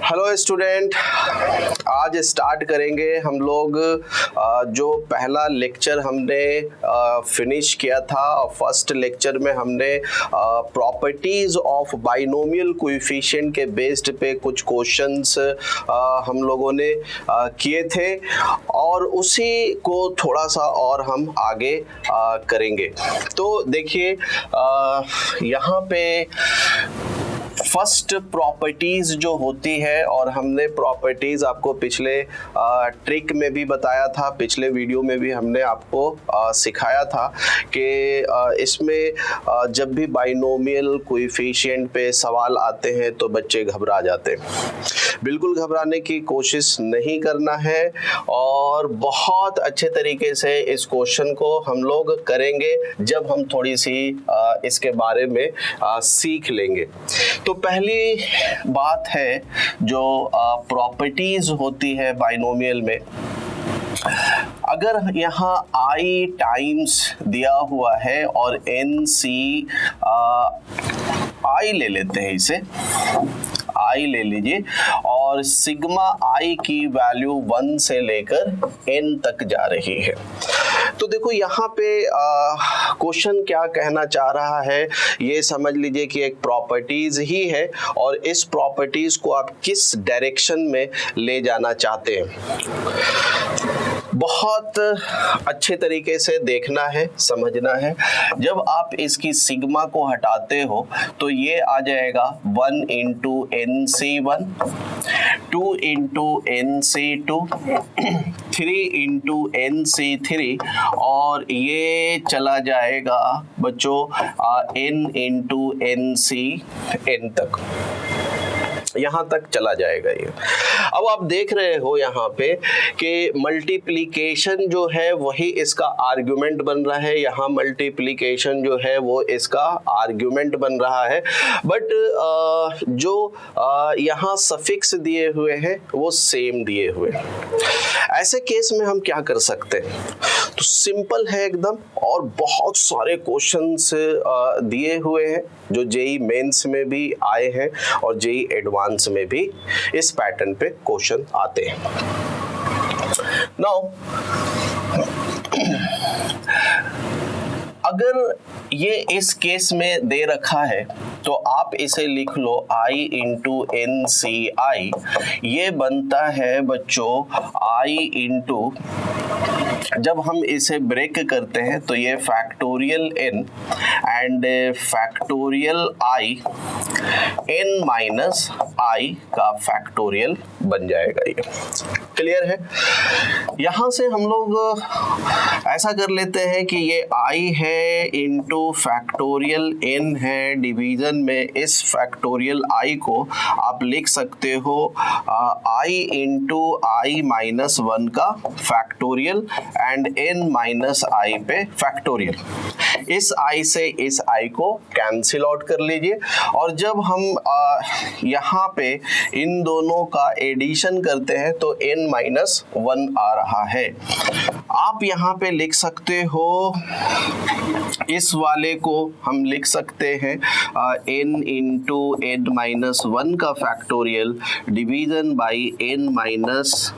Hello student, आज start करेंगे हम लोग जो पहला लेक्चर हमने फिनिश किया था। फर्स्ट लेक्चर में हमने प्रॉपर्टीज ऑफ बाइनोमियल कोएफिशिएंट के बेस्ड पे कुछ क्वेश्चंस हम लोगों ने किए थे और उसी को थोड़ा सा और हम आगे करेंगे। तो देखिए यहाँ पे फर्स्ट प्रॉपर्टीज जो होती है, और हमने प्रॉपर्टीज आपको पिछले ट्रिक में भी बताया था, पिछले वीडियो में भी हमने आपको सिखाया था कि इसमें जब भी बाइनोमियल कोएफिशिएंट पे सवाल आते हैं तो बच्चे घबरा जाते हैं। बिल्कुल घबराने की कोशिश नहीं करना है और बहुत अच्छे तरीके से इस क्वेश्चन को हम लोग करेंगे जब हम थोड़ी सी इसके बारे में सीख लेंगे। तो पहली बात है जो प्रॉपर्टीज होती है बाइनोमियल में, अगर यहाँ i टाइम्स दिया हुआ है और nc i ले लेते हैं, इसे i ले लीजिए और सिग्मा i की वैल्यू 1 से लेकर n तक जा रही है। तो देखो यहाँ पे क्वेश्चन क्या कहना चाह रहा है ये समझ लीजिए कि एक प्रॉपर्टीज ही है और इस प्रॉपर्टीज को आप किस डायरेक्शन में ले जाना चाहते हैं बहुत अच्छे तरीके से देखना है, समझना है। जब आप इसकी सिग्मा को हटाते हो तो ये आ जाएगा 1 into NC1, 2 into NC2, 3 into NC3 और ये चला जाएगा बच्चों n इंटू NCn तक, यहाँ तक चला जाएगा ये। अब आप देख रहे हो यहाँ पे कि मल्टीप्लिकेशन जो है वही इसका आर्गुमेंट बन रहा है, यहाँ मल्टीप्लिकेशन जो है वो इसका आर्गुमेंट बन रहा है, बट जो यहाँ सफिक्स दिए हुए हैं वो सेम दिए हुए हैं। ऐसे केस में हम क्या कर सकते हैं? तो सिंपल है एकदम, और बहुत सारे क्वेश्चंस दिए हुए हैं जो जेई मेंस में भी आए हैं और जेई एडवांस में भी इस पैटर्न पे क्वेश्चन आते हैं। नाउ अगर ये इस केस में दे रखा है तो आप इसे लिख लो i इंटू NCi, ये बनता है बच्चों i इंटू, जब हम इसे ब्रेक करते हैं तो ये factorial n and factorial i, n minus i का फैक्टोरियल बन जाएगा। ये क्लियर है? यहाँ से हम लोग ऐसा कर लेते हैं कि ये i है इंटू फैक्टोरियल n है, डिवीजन में इस फैक्टोरियल i को आप लिख सकते हो i इंटू i माइनस 1 का factorial and n minus i पे फैक्टोरियल। इस i से इस i को कैंसिल आउट कर लीजिए और जब हम यहाँ पे इन दोनों का एडिशन करते हैं तो n माइनस 1 आ रहा है। आप यहाँ पे लिख सकते हो, इस वाले को हम लिख सकते हैं n इंटू n माइनस 1 का factorial division by n minus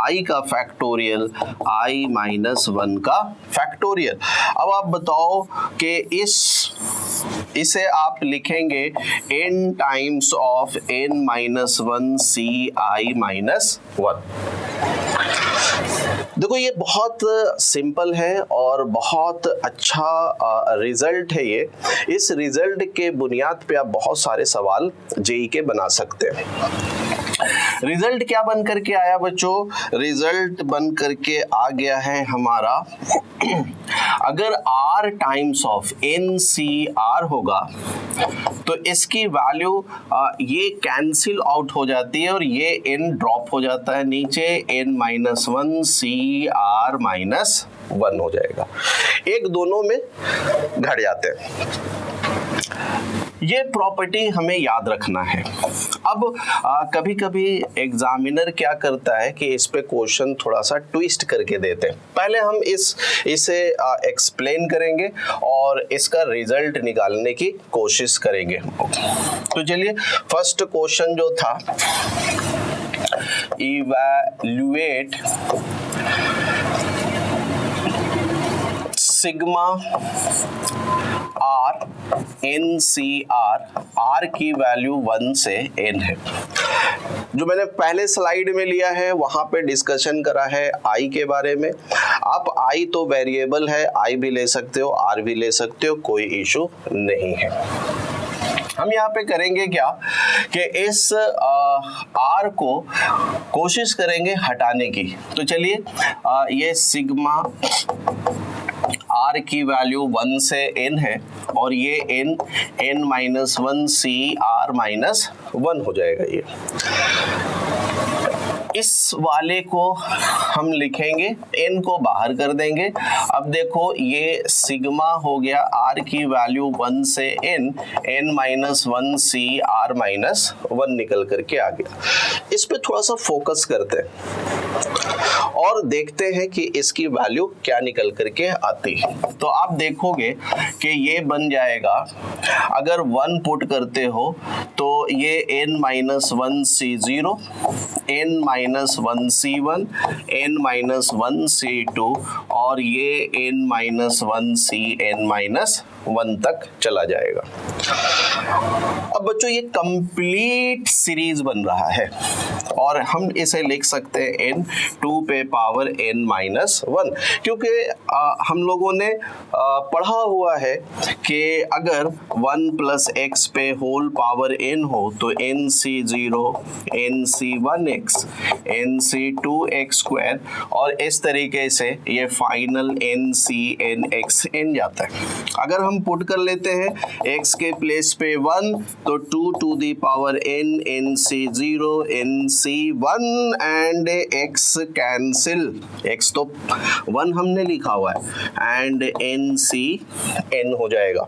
i का फैक्टोरियल i माइनस 1 का फैक्टोरियल। अब आप बताओ कि इसे आप लिखेंगे n times of n minus 1 ci minus 1। देखो ये बहुत सिंपल है और बहुत अच्छा रिजल्ट है ये। इस रिजल्ट के बुनियाद पे आप बहुत सारे सवाल जेई के बना सकते हैं। रिजल्ट क्या बन करके आया बच्चों? रिजल्ट बन करके आ गया है हमारा, अगर r टाइम्स ऑफ NCr होगा तो इसकी वैल्यू ये कैंसिल आउट हो जाती है और ये n ड्रॉप हो जाता है नीचे, n माइनस 1 Cr माइनस 1 हो जाएगा। एक दोनों में घट जाते हैं। ये प्रॉपर्टी हमें याद रखना है। अब कभी कभी एग्जामिनर क्या करता है कि इस पे क्वेश्चन थोड़ा सा ट्विस्ट करके देते हैं। पहले हम इसे एक्सप्लेन करेंगे और इसका रिजल्ट निकालने की कोशिश करेंगे। तो चलिए, फर्स्ट क्वेश्चन जो था, evaluate sigma r n c r, r की वैल्यू 1 से n है। जो मैंने पहले स्लाइड में लिया है वहां पे डिस्कशन करा है आई के बारे में। आप आई तो वेरिएबल है, आई भी ले सकते हो, आर भी ले सकते हो, कोई इशू नहीं है। हम यहाँ पे करेंगे क्या कि इस आर को कोशिश करेंगे हटाने की। तो चलिए, ये सिग्मा आर की वैल्यू 1 से n है और ये n minus 1 c r minus 1 हो जाएगा। ये इस वाले को हम लिखेंगे, n को बाहर कर देंगे। अब देखो, ये सिग्मा हो गया r की वैल्यू 1 से n minus 1 c r minus 1 निकल करके आ गया। इस पे थोड़ा सा फोकस करते हैं और देखते हैं कि इसकी वैल्यू क्या निकल करके आती है। तो आप देखोगे कि ये बन जाएगा, अगर 1 पुट करते हो तो ये n माइनस 1 सी 0, n माइनस 1 सी 1, n माइनस 1 सी 2 और ये n माइनस 1 सी n माइनस 1 तक चला जाएगा। अब बच्चों, ये कंप्लीट सीरीज बन रहा है और हम इसे लिख सकते हैं n 2 पे पावर n माइनस 1, क्योंकि हम लोगों ने पढ़ा हुआ है कि अगर 1 प्लस x पे होल पावर n हो तो nc0, nc1x, nc2x स्क्वायर और इस तरीके से ये फाइनल ncnxn जाता है। अगर हम पुट कर लेते हैं x के प्लेस पे 1 तो 2 to the power n, nc0, nc1 and x cancel, x तो 1 हमने लिखा हुआ है एंड ncn हो जाएगा।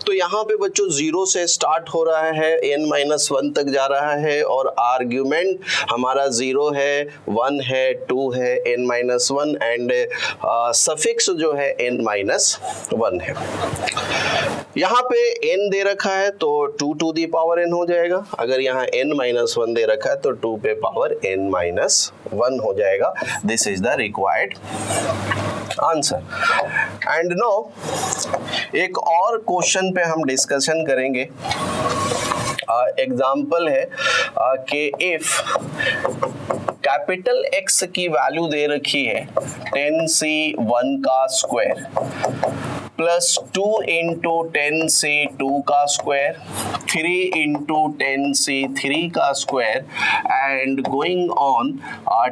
तो यहाँ पे बच्चों 0 से स्टार्ट हो रहा है, n माइनस 1 तक जा रहा है और आर्ग्यूमेंट हमारा 0 है, 1 है, 2 है, n माइनस 1 एंड सफिक्स जो है n माइनस 1 है। यहाँ पे n दे रखा है तो 2 टू दी पावर n हो जाएगा। अगर यहाँ n माइनस 1 दे रखा है तो 2 पे पावर n माइनस 1 हो जाएगा। This is the required answer. And no, एक और क्वेश्चन पे हम डिस्कशन करेंगे। एग्जाम्पल है कि इफ कैपिटल X की वैल्यू दे रखी है 10c1 का स्क्वायर प्लस 2 इंटू 10c2 का स्क्वायर, 3 इंटू 10c3 का square and going on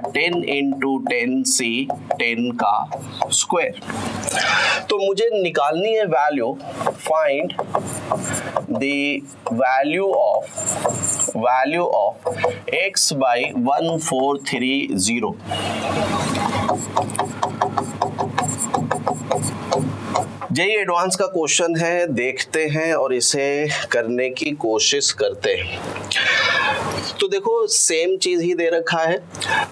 10 into 10c10 का स्क्वायर। तो मुझे निकालनी है value, find the value of x by 1430। JEE advance का क्वेश्चन है, देखते हैं और इसे करने की कोशिश करते हैं। तो देखो, सेम चीज ही दे रखा है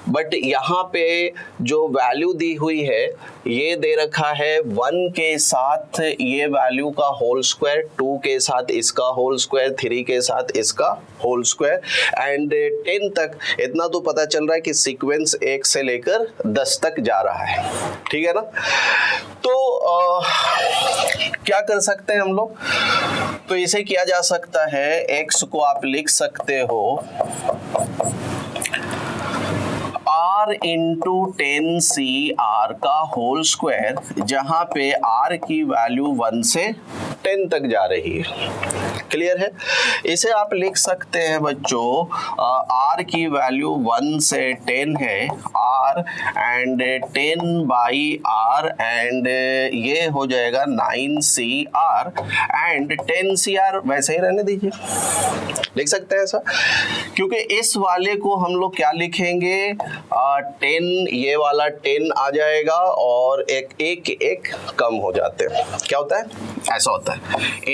बट यहाँ पे जो वैल्यू दी हुई है ये दे रखा है 1 के साथ ये वैल्यू का होल स्क्वायर, 2 के साथ इसका होल स्क्वायर, 3 के साथ इसका होल स्क्वायर एंड 10 तक। इतना तो पता चल रहा है कि सीक्वेंस 1 से लेकर 10 तक जा रहा है, ठीक है ना। तो क्या कर सकते हैं हम लोग, तो इसे किया जा सकता है, x को आप लिख सकते हो r इंटू 10c r का होल स्क्वायर, जहां पे r की वैल्यू 1 से 10 तक जा रही है। क्लियर है। इसे आप लिख सकते हैं बच्चों, r की वैल्यू 1 से 10 है, r and 10 by r and ये हो जाएगा 9cr एंड 10cr वैसे ही रहने दीजिए, लिख सकते हैं ऐसा, क्योंकि इस वाले को हम लोग क्या लिखेंगे, 10, ये वाला 10 आ जाएगा और एक कम हो जाते हैं। क्या होता है, ऐसा होता है,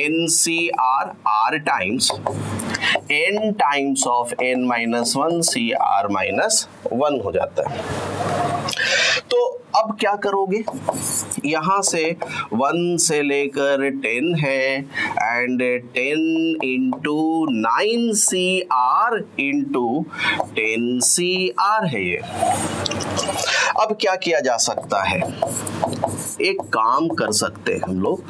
NCR R times n times of n minus 1 CR minus 1 हो जाता है। तो अब क्या करोगे, यहां से 1 से लेकर 10 है and 10 into 9 CR into 10 CR है ये। अब क्या किया जा सकता है, एक काम कर सकते हैं हम लोग,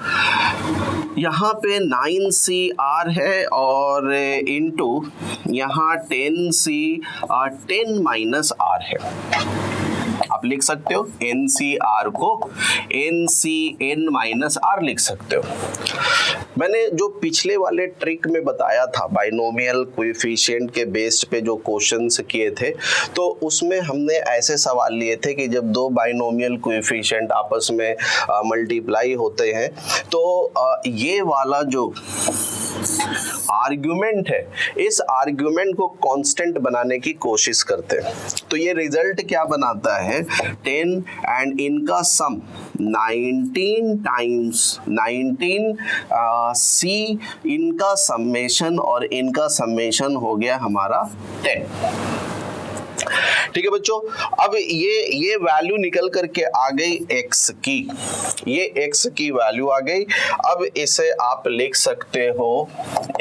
यहाँ पे 9 CR है और इंटू यहाँ 10 माइनस R है। आप लिख सकते हो NCR को NCN माइनस R लिख सकते हो। मैंने जो पिछले वाले ट्रिक में बताया था बाइनोमियल कोएफिशिएंट के बेस्ड पे जो क्वेश्चंस किए थे, तो उसमें हमने ऐसे सवाल लिए थे कि जब दो बाइनोमियल कोएफिशिएंट आपस में मल्टीप्लाई होते हैं तो ये वाला जो आर्ग्यूमेंट है, इस आर्ग्यूमेंट को कांस्टेंट बनाने की कोशिश करते हैं। तो ये रिजल्ट क्या बनाता है, 10 एंड इनका सम 19 टाइम्स 19 C इनका समेशन और इनका समेशन हो गया हमारा 10। ठीक है बच्चों, अब ये वैल्यू निकल करके आ गई x की, ये x की वैल्यू आ गई। अब इसे आप लिख सकते हो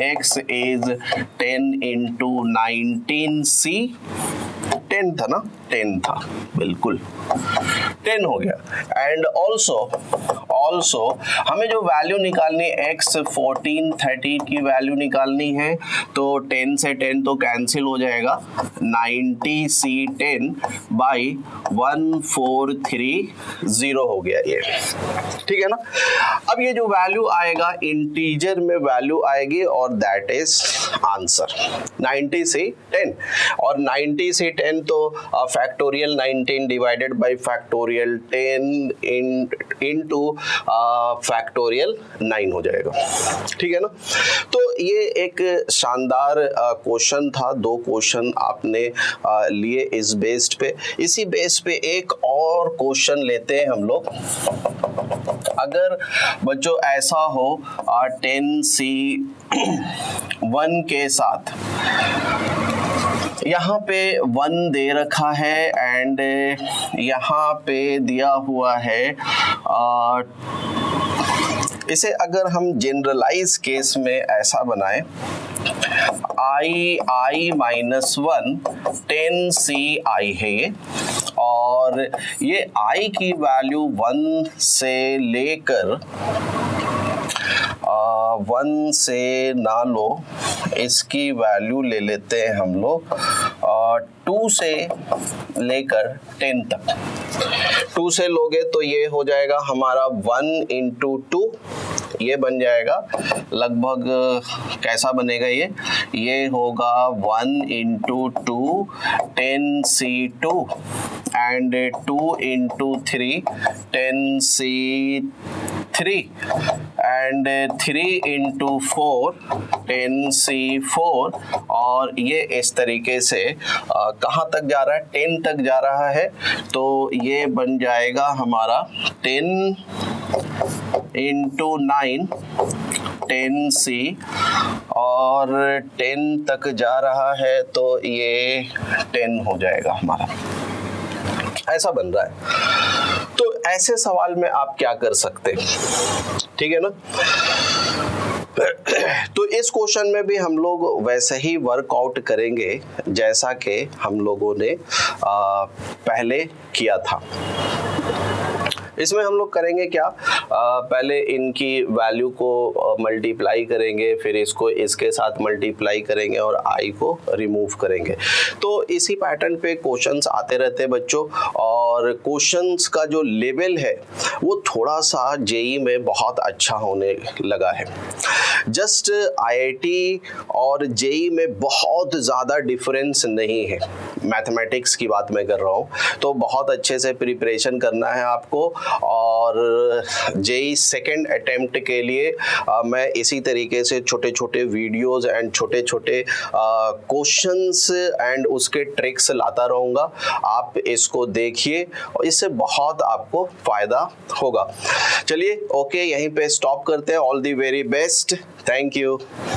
x इज 10 इंटू 19C, 10 था ना, 10 था, बिल्कुल 10 हो गया। एंड ऑल्सो हमें जो वैल्यू निकालनी है x 14 13 की वैल्यू निकालनी है, तो 10 से 10 तो कैंसिल हो जाएगा, 90C10 बाई 1430 हो गया ये। ठीक है ना। अब ये जो वैल्यू आएगा इंटीजर में वैल्यू आएगी और दैट इज आंसर 90C10। और 90C10 तो factorial 19 divided by factorial 10 into factorial 9 हो जाएगा। ठीक है ना। तो ये एक शानदार क्वेश्चन था, दो क्वेश्चन आपने लिए इस बेस्ड पे। इसी बेस पे एक और क्वेश्चन लेते हैं हम लोग। अगर बच्चों ऐसा हो 10C1 के साथ यहाँ पे 1 दे रखा है एंड यहाँ पे दिया हुआ है इसे अगर हम जनरलाइज केस में ऐसा बनाएं, i माइनस 1 10CI है ये, और ये i की वैल्यू 1 से लेकर 1 से ना लो, इसकी वैल्यू ले लेते हैं हम लोग 2 से लेकर 10 तक। 2 से लोगे तो ये हो जाएगा हमारा 1 इंटू 2, ये बन जाएगा लगभग कैसा बनेगा ये होगा 1 into 2 10C2 and 2 into 3 10C3 and 3 into 4 10C4, और ये इस तरीके से कहाँ तक जा रहा है, 10 तक जा रहा है। तो ये बन जाएगा हमारा 10 इंटू 9 10C, और 10 तक जा रहा है तो ये 10 हो जाएगा हमारा, ऐसा बन रहा है। तो ऐसे सवाल में आप क्या कर सकते हैं, ठीक है ना। तो इस क्वेश्चन में भी हम लोग वैसे ही वर्कआउट करेंगे जैसा कि हम लोगों ने पहले किया था। इसमें हम लोग करेंगे क्या, पहले इनकी वैल्यू को मल्टीप्लाई करेंगे, फिर इसको इसके साथ मल्टीप्लाई करेंगे और i को रिमूव करेंगे। तो इसी पैटर्न पे क्वेश्चंस आते रहते हैं बच्चों, और क्वेश्चंस का जो लेवल है वो थोड़ा सा जेई में बहुत अच्छा होने लगा है। जस्ट आईआईटी और जेई में बहुत ज़्यादा डिफरेंस नहीं है, मैथमेटिक्स की बात मैं कर रहा हूँ। तो बहुत अच्छे से प्रिपरेशन करना है आपको, और जेई सेकेंड अटेम्प्ट के लिए मैं इसी तरीके से छोटे छोटे वीडियोस एंड छोटे छोटे क्वेश्चंस एंड उसके ट्रिक्स लाता रहूँगा। आप इसको देखिए और इससे बहुत आपको फ़ायदा होगा। चलिए ओके, यहीं पे स्टॉप करते हैं। All the very best, thank you.